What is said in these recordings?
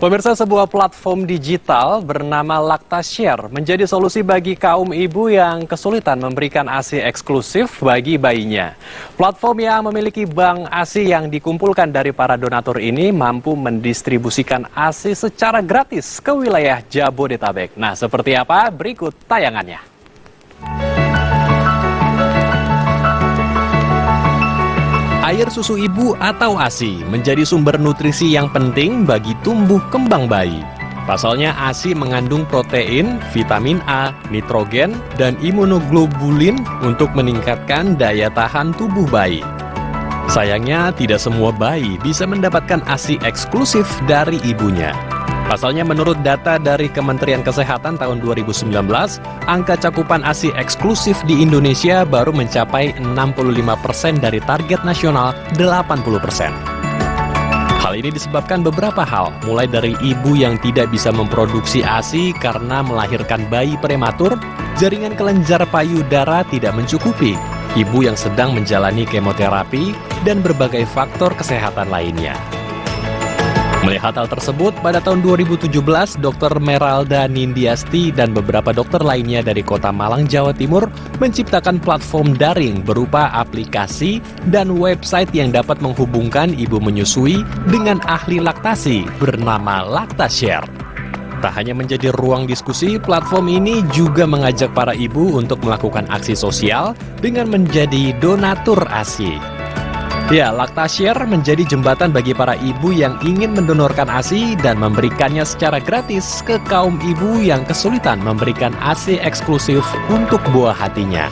Pemirsa, sebuah platform digital bernama Lactashare menjadi solusi bagi kaum ibu yang kesulitan memberikan ASI eksklusif bagi bayinya. Platform yang memiliki bank ASI yang dikumpulkan dari para donatur ini mampu mendistribusikan ASI secara gratis ke wilayah Jabodetabek. Nah, seperti apa? Berikut tayangannya. Air susu ibu atau ASI menjadi sumber nutrisi yang penting bagi tumbuh kembang bayi. Pasalnya ASI mengandung protein, vitamin A, nitrogen, dan imunoglobulin untuk meningkatkan daya tahan tubuh bayi. Sayangnya tidak semua bayi bisa mendapatkan ASI eksklusif dari ibunya. Pasalnya menurut data dari Kementerian Kesehatan tahun 2019, angka cakupan ASI eksklusif di Indonesia baru mencapai 65% dari target nasional 80%. Hal ini disebabkan beberapa hal, mulai dari ibu yang tidak bisa memproduksi ASI karena melahirkan bayi prematur, jaringan kelenjar payudara tidak mencukupi, ibu yang sedang menjalani kemoterapi, dan berbagai faktor kesehatan lainnya. Melihat hal tersebut, pada tahun 2017, Dr. Meralda Nindiasti dan beberapa dokter lainnya dari Kota Malang, Jawa Timur menciptakan platform daring berupa aplikasi dan website yang dapat menghubungkan ibu menyusui dengan ahli laktasi bernama Lactashare. Tak hanya menjadi ruang diskusi, platform ini juga mengajak para ibu untuk melakukan aksi sosial dengan menjadi donatur ASI. Ya, Lactashare menjadi jembatan bagi para ibu yang ingin mendonorkan ASI dan memberikannya secara gratis ke kaum ibu yang kesulitan memberikan ASI eksklusif untuk buah hatinya.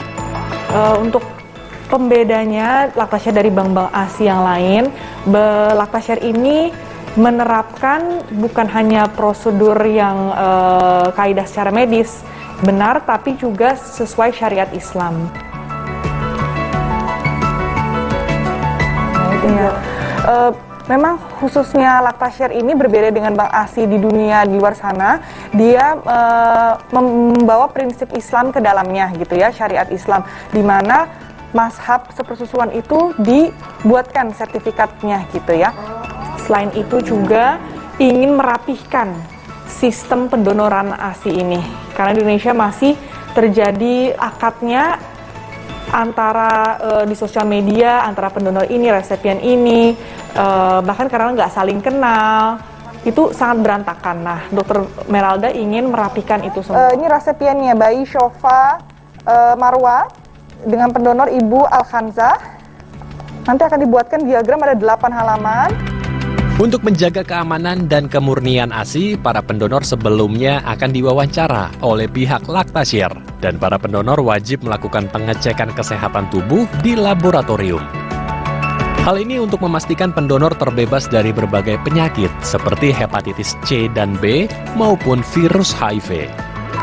Untuk pembedanya Lactashare dari bank-bank ASI yang lain, Lactashare ini menerapkan bukan hanya prosedur yang kaidah secara medis benar, tapi juga sesuai syariat Islam. Ya. Memang khususnya Lactashare ini berbeda dengan bank ASI di dunia di luar sana. Dia membawa prinsip Islam ke dalamnya gitu ya, syariat Islam, di mana mazhab sepersusuan itu dibuatkan sertifikatnya gitu ya. Selain itu juga ingin merapihkan sistem pendonoran ASI ini, karena di Indonesia masih terjadi akadnya antara di sosial media, antara pendonor ini, resepien ini, bahkan karena nggak saling kenal, itu sangat berantakan. Nah, Dr. Meralda ingin merapikan itu semua. Ini resepiennya, bayi Shofa Marwa dengan pendonor Ibu Al-Khanzah. Nanti akan dibuatkan diagram, ada 8 halaman. Untuk menjaga keamanan dan kemurnian ASI, para pendonor sebelumnya akan diwawancara oleh pihak Lactashare dan para pendonor wajib melakukan pengecekan kesehatan tubuh di laboratorium. Hal ini untuk memastikan pendonor terbebas dari berbagai penyakit seperti hepatitis C dan B maupun virus HIV.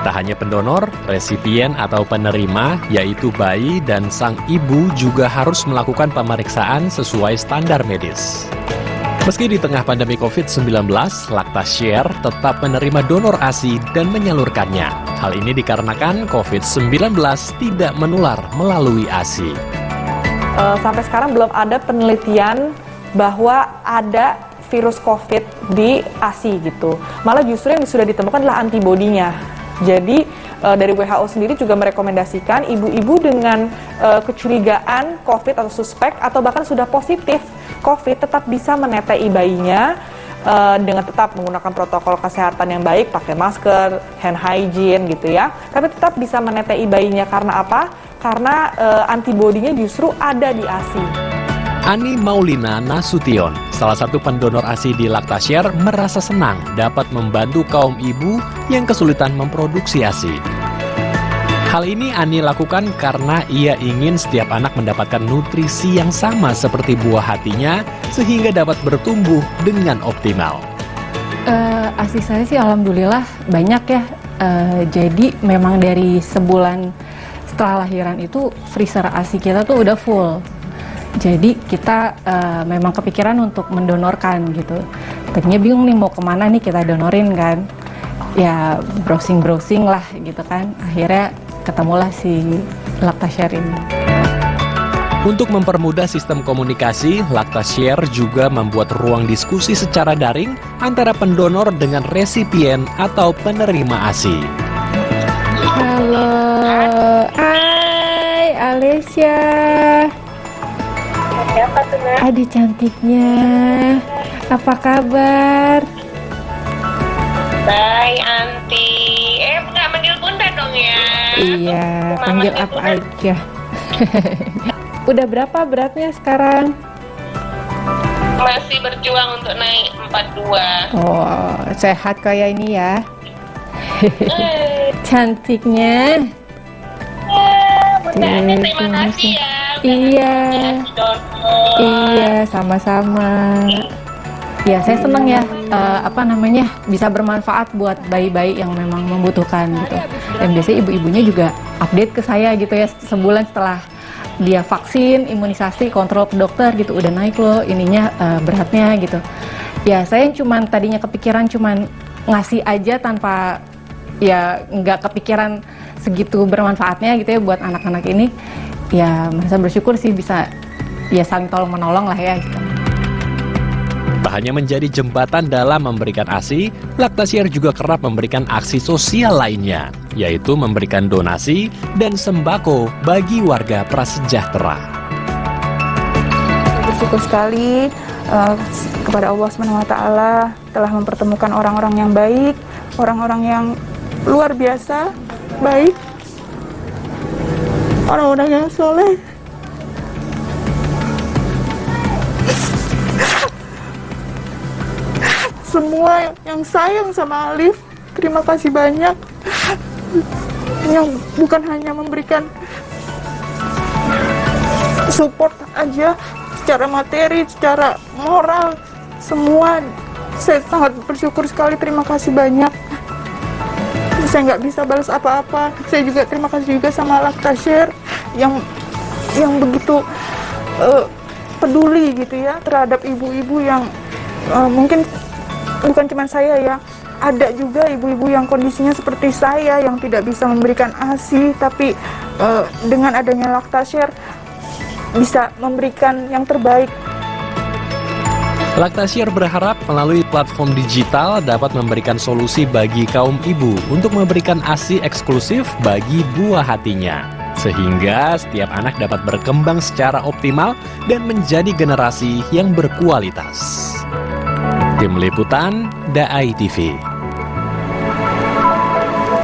Tak hanya pendonor, resipien atau penerima, yaitu bayi dan sang ibu juga harus melakukan pemeriksaan sesuai standar medis. Meski di tengah pandemi COVID-19, Lactashare tetap menerima donor ASI dan menyalurkannya. Hal ini dikarenakan COVID-19 tidak menular melalui ASI. Sampai sekarang belum ada penelitian bahwa ada virus COVID di ASI gitu. Malah justru yang sudah ditemukan adalah antibodinya. Jadi dari WHO sendiri juga merekomendasikan ibu-ibu dengan kecurigaan COVID atau suspek atau bahkan sudah positif COVID tetap bisa menetei bayinya dengan tetap menggunakan protokol kesehatan yang baik, pakai masker, hand hygiene gitu ya. Tapi tetap bisa menetei bayinya karena apa? Karena antibodinya justru ada di ASI. Ani Maulina Nasution, salah satu pendonor ASI di Lactashare, merasa senang dapat membantu kaum ibu yang kesulitan memproduksi ASI. Hal ini Ani lakukan karena ia ingin setiap anak mendapatkan nutrisi yang sama seperti buah hatinya sehingga dapat bertumbuh dengan optimal. ASI saya sih alhamdulillah banyak ya. Jadi memang dari sebulan setelah lahiran itu freezer ASI kita tuh udah full. Jadi kita memang kepikiran untuk mendonorkan gitu. Tadinya bingung nih mau kemana nih kita donorin kan. Ya browsing lah gitu kan. Akhirnya ketemulah si Lactashare ini. Untuk mempermudah sistem komunikasi, Lactashare juga membuat ruang diskusi secara daring antara pendonor dengan resipien atau penerima ASI. Halo, hai Alessia. Siapa tuh, Nak? Adik cantiknya, apa kabar? Bye, Anti. Nggak manggil Bunda dong ya? Iya, Mama panggil manggil apa Bunda. aja. Udah berapa beratnya sekarang? Masih berjuang untuk naik 42. Oh, sehat kayak ini ya. Eh, Cantiknya. Bunda Ane, terima kasih ya. Iya. Kasih donor. Iya, sama-sama. Ya, saya senang ya, bisa bermanfaat buat bayi-bayi yang memang membutuhkan gitu. Dan biasanya ibu-ibunya juga update ke saya gitu ya, sebulan setelah dia vaksin, imunisasi, kontrol ke dokter gitu, udah naik loh ininya beratnya gitu. Ya, saya tadinya kepikiran cuman ngasih aja tanpa ya nggak kepikiran segitu bermanfaatnya gitu ya buat anak-anak ini. Ya, merasa bersyukur sih bisa ya saling tolong menolong lah ya gitu. Tak hanya menjadi jembatan dalam memberikan ASI, Lactashare juga kerap memberikan aksi sosial lainnya, yaitu memberikan donasi dan sembako bagi warga prasejahtera. Bersyukur sekali kepada Allah SWT telah mempertemukan orang-orang yang baik, orang-orang yang luar biasa baik, orang-orang yang soleh. Semua yang sayang sama Alif, terima kasih banyak. Yang bukan hanya memberikan support aja, secara materi, secara moral, semua. Saya sangat bersyukur sekali, terima kasih banyak. Saya nggak bisa balas apa-apa. Saya juga terima kasih juga sama Lactashare yang begitu peduli gitu ya terhadap ibu-ibu yang mungkin bukan cuma saya ya, ada juga ibu-ibu yang kondisinya seperti saya yang tidak bisa memberikan ASI, tapi dengan adanya Lactashare bisa memberikan yang terbaik. Lactashare berharap melalui platform digital dapat memberikan solusi bagi kaum ibu untuk memberikan ASI eksklusif bagi buah hatinya, sehingga setiap anak dapat berkembang secara optimal dan menjadi generasi yang berkualitas. Tim Liputan, DAI TV.